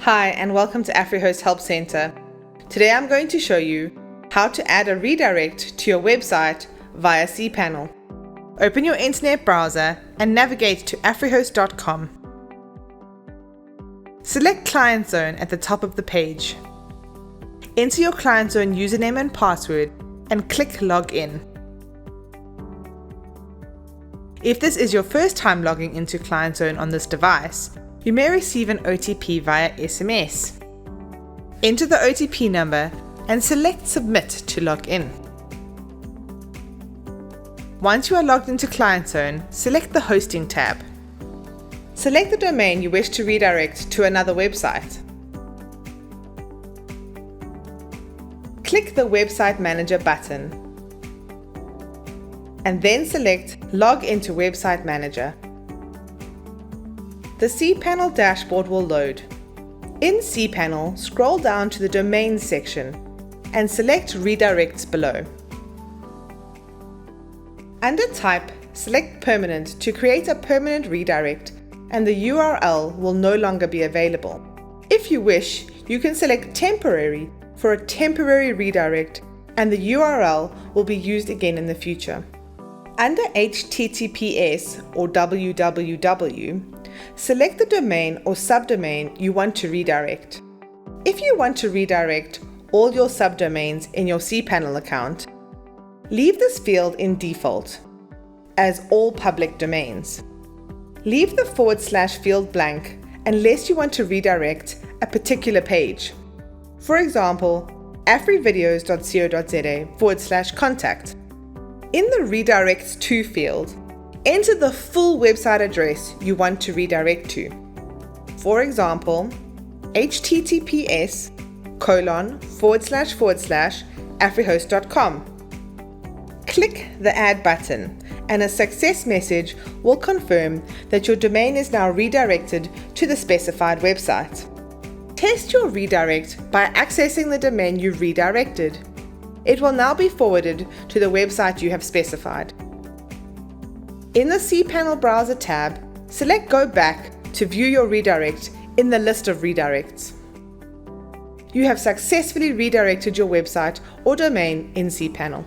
Hi and welcome to AfriHost Help Center. Today I'm going to show you how to add a redirect to your website via cPanel. Open your internet browser and navigate to afrihost.com. Select ClientZone at the top of the page. Enter your ClientZone username and password and click Login. If this is your first time logging into ClientZone on this device, you may receive an OTP via SMS. Enter the OTP number and select Submit to log in. Once you are logged into ClientZone, select the Hosting tab. Select the domain you wish to redirect to another website. Click the Website Manager button and then select Log into Website Manager. The cPanel dashboard will load. In cPanel, scroll down to the Domains section and select Redirects below. Under Type, select Permanent to create a permanent redirect, and the URL will no longer be available. If you wish, you can select Temporary for a temporary redirect, and the URL will be used again in the future. Under HTTPS or www, select the domain or subdomain you want to redirect. If you want to redirect all your subdomains in your cPanel account, leave this field in default as all public domains. Leave the / field blank unless you want to redirect a particular page. For example, afrivideos.co.za /contact. In the Redirects to field, enter the full website address you want to redirect to. For example, https://afrihost.com. Click the Add button and a success message will confirm that your domain is now redirected to the specified website. Test your redirect by accessing the domain you redirected. It will now be forwarded to the website you have specified. In the cPanel Browser tab, select Go Back to view your redirect in the list of redirects. You have successfully redirected your website or domain in cPanel.